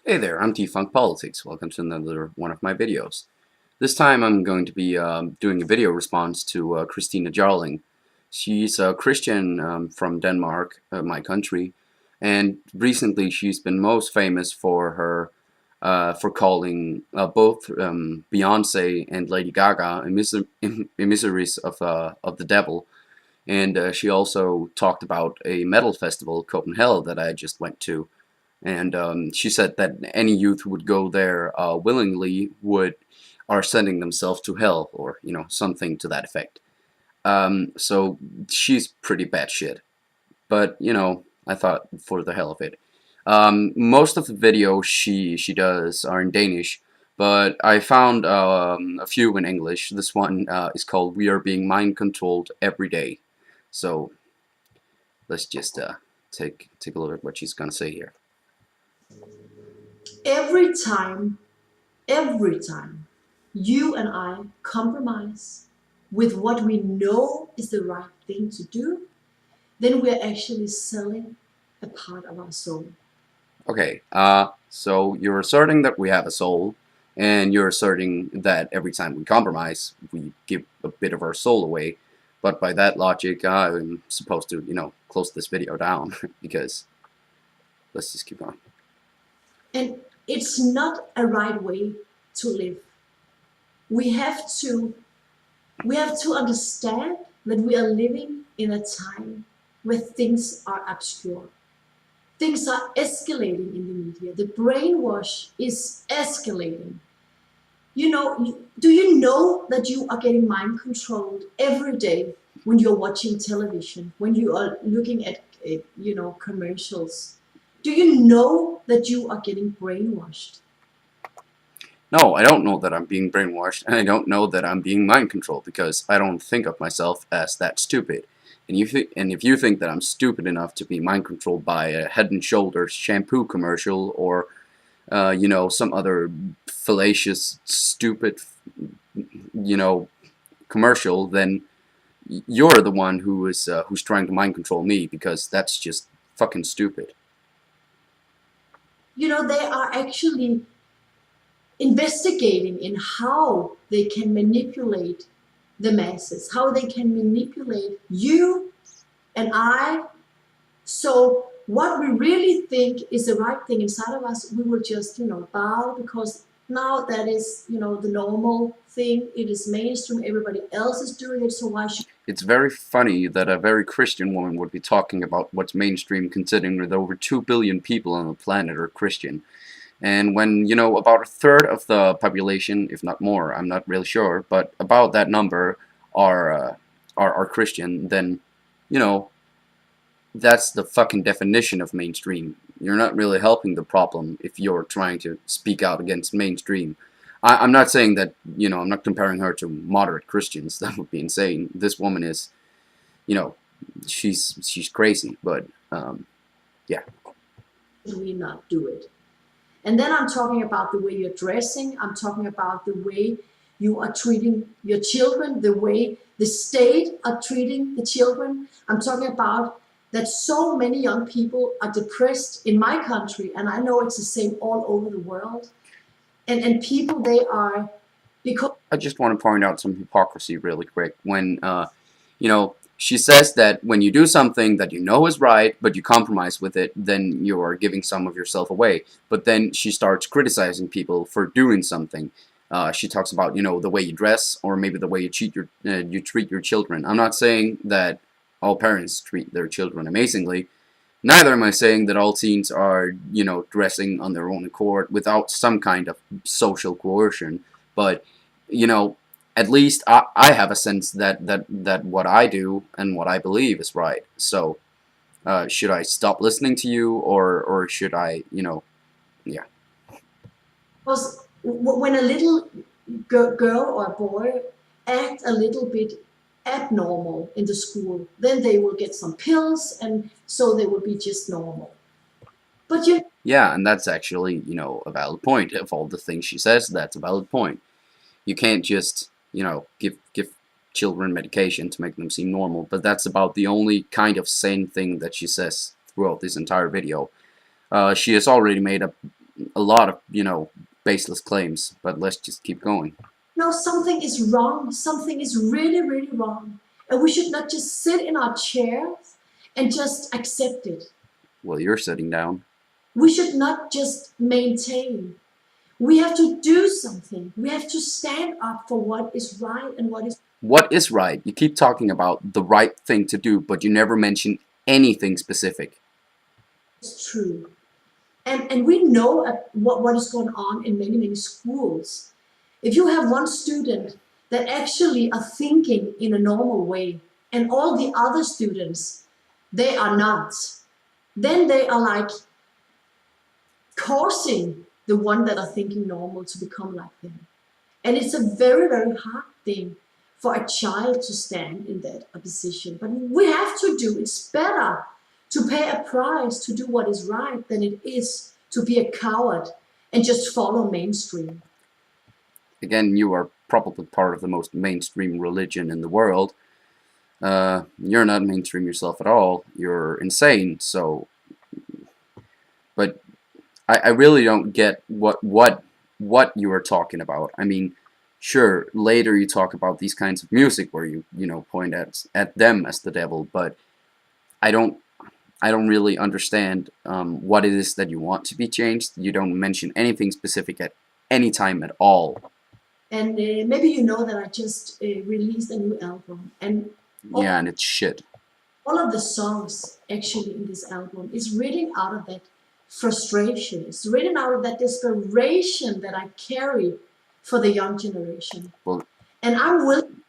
Hey there, I'm T-Funk Politics. Welcome to another one of my videos. This time I'm going to be doing a video response to Kristina Djarling. She's a Christian from Denmark, my country, and recently she's been most famous for her for calling both Beyonce and Lady Gaga emissaries of the devil. And she also talked about a metal festival, Copenhagen, that I just went to. And she said that any youth who would go there willingly are sending themselves to hell, or something to that effect. So she's pretty bad shit. But I thought for the hell of it. Most of the videos she does are in Danish, but I found a few in English. This one is called "We Are Being Mind Controlled Every Day." So let's just take a look at what she's gonna say here. Every time, every time you and I compromise with what we know is the right thing to do, then we're actually selling a part of our soul. Okay, so you're asserting that we have a soul, and you're asserting that every time we compromise, we give a bit of our soul away. But by that logic, I'm supposed to, close this video down because let's just keep going. And it's not a right way to live. We have to understand that we are living in a time where things are obscure. Things are escalating in the media. The brainwash is escalating. Do you know that you are getting mind controlled every day when you're watching television, when you are looking at, commercials? Do you know that you are getting brainwashed? No, I don't know that I'm being brainwashed, and I don't know that I'm being mind controlled because I don't think of myself as that stupid. And if you think that I'm stupid enough to be mind controlled by a Head and Shoulders shampoo commercial or some other fallacious, stupid, commercial, then you're the one who's trying to mind control me because that's just fucking stupid. They are actually investigating in how they can manipulate the masses, how they can manipulate you and I. So what we really think is the right thing inside of us, we will just, bow, because now that is, the normal thing. It is mainstream. Everybody else is doing it. So why should... It's very funny that a very Christian woman would be talking about what's mainstream, considering that over 2 billion people on the planet are Christian. And when, about a third of the population, if not more, I'm not really sure, but about that number are Christian, then, that's the fucking definition of mainstream. You're not really helping the problem if you're trying to speak out against mainstream. I'm not saying that, I'm not comparing her to moderate Christians. That would be insane. This woman is, she's crazy, but, yeah. we not do it? And then I'm talking about the way you're dressing. I'm talking about the way you are treating your children, the way the state are treating the children. I'm talking about that so many young people are depressed in my country, and I know it's the same all over the world. And people, they are, because... I just want to point out some hypocrisy really quick. When, she says that when you do something that you know is right, but you compromise with it, then you are giving some of yourself away. But then she starts criticizing people for doing something. She talks about, the way you dress, or maybe the way you treat your children. I'm not saying that all parents treat their children amazingly. Neither am I saying that all teens are, dressing on their own accord without some kind of social coercion. But, at least I have a sense that what I do and what I believe is right. So, should I stop listening to you, or should I, yeah. Because when a little girl or a boy act a little bit abnormal in the school, then they will get some pills, and so they will be just normal. But yeah, and that's actually, a valid point. Of all the things she says, that's a valid point. You can't just, give children medication to make them seem normal, but that's about the only kind of sane thing that she says throughout this entire video. She has already made a lot of, baseless claims, but let's just keep going. No, something is wrong. Something is really, really wrong. And we should not just sit in our chairs and just accept it. Well, you're sitting down. We should not just maintain. We have to do something. We have to stand up for what is right and what is What is right? You keep talking about the right thing to do, but you never mention anything specific. true. And we know what is going on in many, many schools. If you have one student that actually are thinking in a normal way and all the other students, they are not, then they are like causing the one that are thinking normal to become like them. And it's a very, very hard thing for a child to stand in that position. But we have to do, it's better to pay a price to do what is right than it is to be a coward and just follow mainstream. Again, you are probably part of the most mainstream religion in the world. You're not mainstream yourself at all. You're insane. So, but I really don't get what you are talking about. I mean, sure, later you talk about these kinds of music where you point at them as the devil, but I don't really understand what it is that you want to be changed. You don't mention anything specific at any time at all. And maybe you know that I just released a new album, and Yeah, and it's shit. all of the songs actually in this album is written out of that frustration. It's written out of that desperation that I carry for the young generation. Well, And I'm willing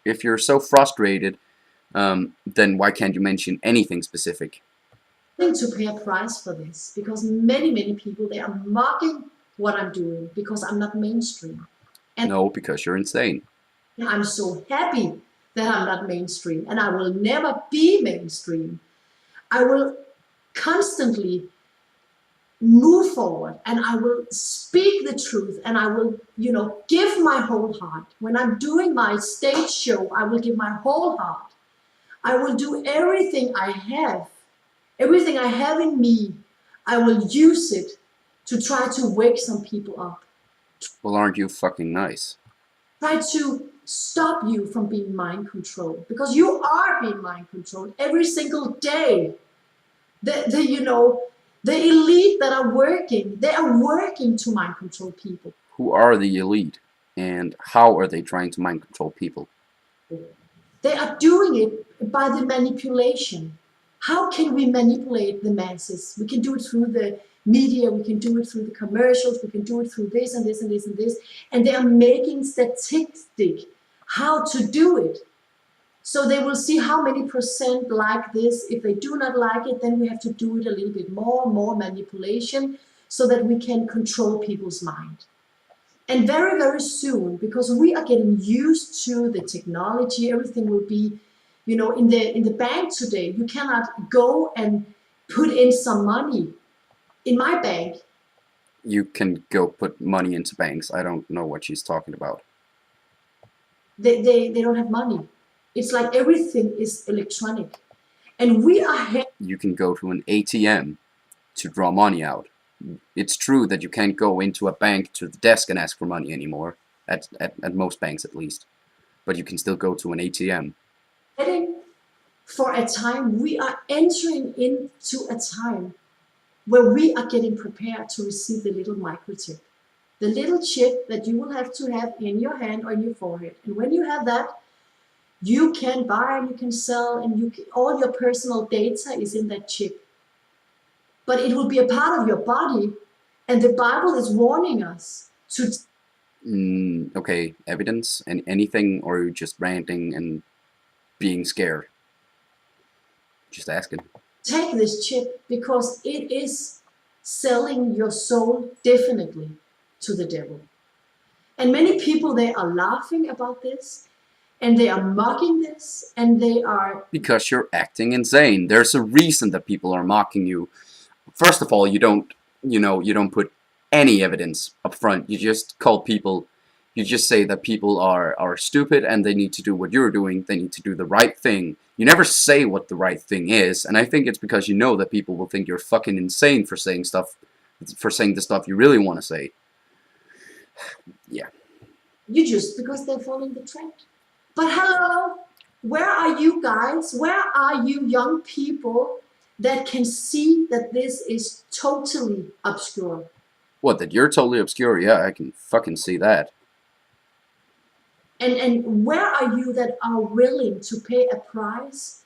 if you're so frustrated, then why can't you mention anything specific? to pay a price for this because many, many people, they are mocking what I'm doing because I'm not mainstream. And No, because you're insane. I'm so happy that I'm not mainstream and I will never be mainstream. I will constantly move forward and I will speak the truth and I will, give my whole heart. When I'm doing my stage show, I will give my whole heart. I will do everything I have in me. I will use it to try to wake some people up. Well, aren't you fucking nice? Try to stop you from being mind controlled because you are being mind controlled every single day. The elite that are working, they are working to mind control people. Who are the elite, and how are they trying to mind control people? They are doing it by the manipulation. How can we manipulate the masses? We can do it through the media, we can do it through the commercials, we can do it through this and this and this and this. And they are making statistics how to do it. So they will see how many percent like this. If they do not like it, then we have to do it a little bit more manipulation so that we can control people's mind. And very, very soon, because we are getting used to the technology, everything will be, in the bank today, you cannot go and put in some money. In my bank, You can go put money into banks. I don't know what she's talking about. they don't have money. It's like everything is electronic. And we are You can go to an ATM to draw money out. It's true that you can't go into a bank to the desk and ask for money anymore, at most banks at least. But you can still go to an ATM. heading for a time, we are entering into a time where we are getting prepared to receive the little microchip. The little chip that you will have to have in your hand or in your forehead. And when you have that, you can buy and you can sell and all your personal data is in that chip. But it will be a part of your body, and the Bible is warning us to Okay, evidence and anything, or are you just ranting and being scared? Just asking. take this chip because it is selling your soul definitely to the devil. And many people, they are laughing about this and they are mocking this and they are... Because you're acting insane. There's a reason that people are mocking you. First of all, you don't put any evidence up front. You just call people, you just say that people are stupid and they need to do what you're doing. They need to do the right thing. You never say what the right thing is, and I think it's because you know that people will think you're fucking insane for saying stuff for saying the stuff you really want to say. Yeah. You just because they're following the trend. But hello, where are you guys? Where are you young people that can see that this is totally obscure? What, that you're totally obscure? Yeah, I can fucking see that. And where are you that are willing to pay a price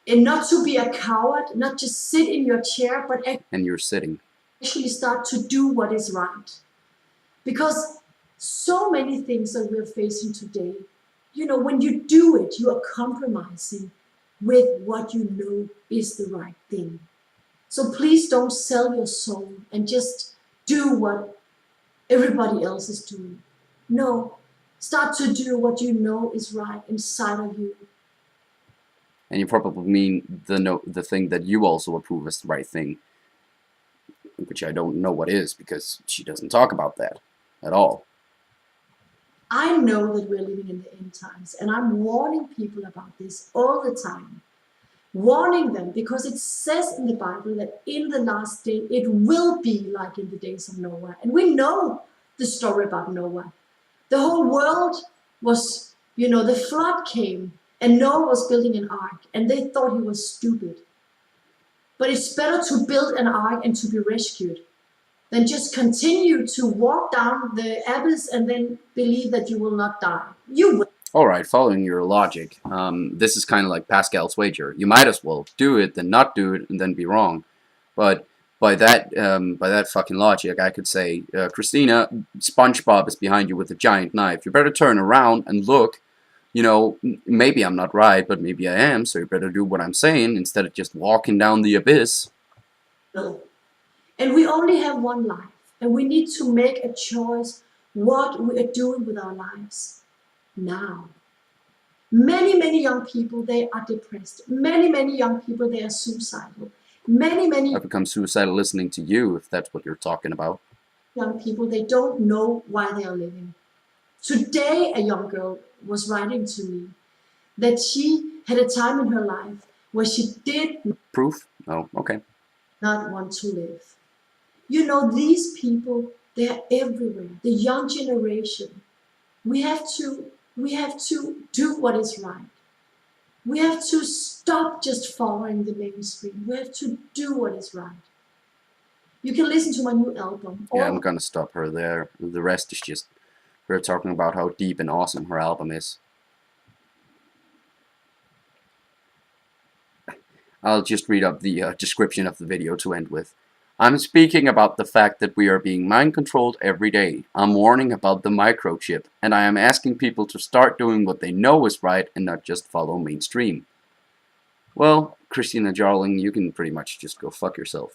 and not to be a coward, not just sit in your chair, but And you're sitting. actually start to do what is right? Because so many things that we're facing today, you know, when you do it, you are compromising with what you know is the right thing. So please don't sell your soul and just do what everybody else is doing. No, start to do what you know is right inside of you. And you probably mean the thing that you also approve as the right thing, which I don't know what is, because she doesn't talk about that at all. I know that we're living in the end times, and I'm warning people about this all the time. Warning them because it says in the Bible that in the last day it will be like in the days of Noah. And we know the story about Noah. The whole world was, you know, the flood came and Noah was building an ark and they thought he was stupid. But it's better to build an ark and to be rescued than just continue to walk down the abyss and then believe that you will not die. You will. Alright, following your logic, this is kind of like Pascal's wager. You might as well do it than not do it and then be wrong. But by that fucking logic, I could say, Kristina, SpongeBob is behind you with a giant knife. You better turn around and look. You know, maybe I'm not right, but maybe I am, so you better do what I'm saying instead of just walking down the abyss. And we only have one life, and we need to make a choice what we are doing with our lives now. Many young people, they are depressed. Many young people, they are suicidal. Many I've become suicidal listening to you, if that's what you're talking about. young people, they don't know why they are living. Today, a young girl was writing to me that she had a time in her life where she did Proof? Oh, okay. not want to live. You know, these people, they are everywhere. The young generation. We have to do what is right. We have to stop just following the mainstream. We have to do what is right. You can listen to my new album. Yeah, I'm gonna stop her there. The rest is just her talking about how deep and awesome her album is. I'll just read up the description of the video to end with. I'm speaking about the fact that we are being mind-controlled every day. I'm warning about the microchip, and I am asking people to start doing what they know is right and not just follow mainstream. Well, Kristina Djarling, you can pretty much just go fuck yourself.